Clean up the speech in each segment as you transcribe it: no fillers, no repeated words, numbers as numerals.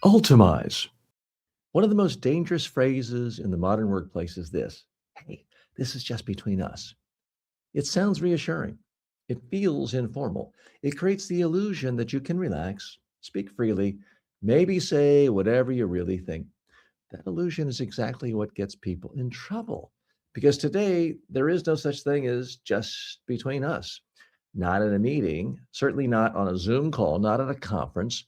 Ultamize. One of the most dangerous phrases in the modern workplace is this: hey, this is just between us. It sounds reassuring. It feels informal. It creates the illusion that you can relax, speak freely, maybe say whatever you really think. That illusion is exactly what gets people in trouble. Because today, there is no such thing as just between us. Not at a meeting, certainly not on a Zoom call, not at a conference,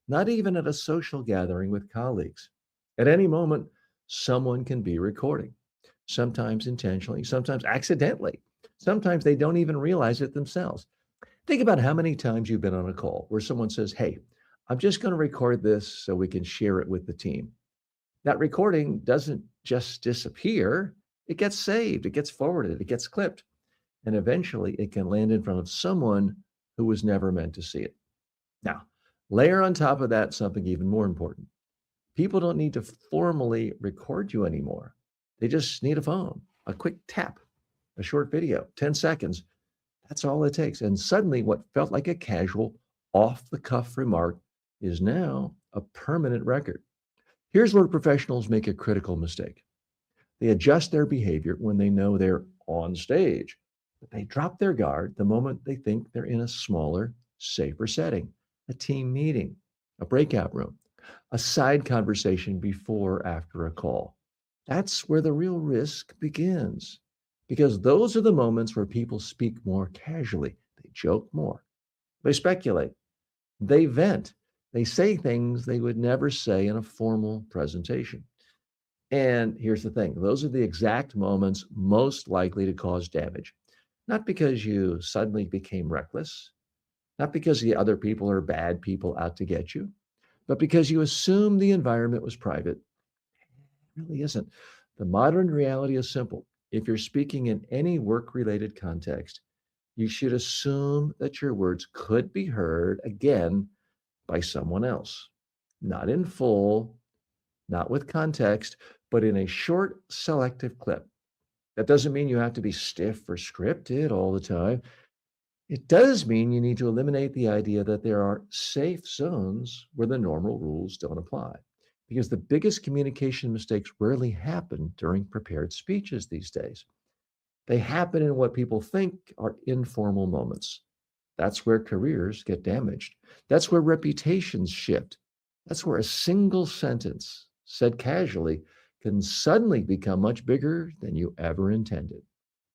not even at a social gathering with colleagues. At any moment, someone can be recording, sometimes intentionally, sometimes accidentally. Sometimes they don't even realize it themselves. Think about how many times you've been on a call where someone says, hey, I'm just going to record this so we can share it with the team. That recording doesn't just disappear, it gets saved, it gets forwarded, it gets clipped, and eventually it can land in front of someone who was never meant to see it. Now, layer on top of that something even more important. People don't need to formally record you anymore. They just need a phone, a quick tap, a short video, 10 seconds. That's all it takes. And suddenly, what felt like a casual, off the cuff remark is now a permanent record. Here's where professionals make a critical mistake. They adjust their behavior when they know they're on stage, but they drop their guard the moment they think they're in a smaller, safer setting, a team meeting, a breakout room, a side conversation before or after a call. That's where the real risk begins because those are the moments where people speak more casually, they joke more, they speculate, they vent, they say things they would never say in a formal presentation. And here's the thing, those are the exact moments most likely to cause damage. Not because you suddenly became reckless, not because the other people are bad people out to get you, but because you assume the environment was private. It really isn't. The modern reality is simple. If you're speaking in any work related context, you should assume that your words could be heard again by someone else. Not in full, not with context, but in a short, selective clip. That doesn't mean you have to be stiff or scripted all the time. It does mean you need to eliminate the idea that there are safe zones where the normal rules don't apply. Because the biggest communication mistakes rarely happen during prepared speeches these days. They happen in what people think are informal moments. That's where careers get damaged. That's where reputations shift. That's where a single sentence said casually can suddenly become much bigger than you ever intended.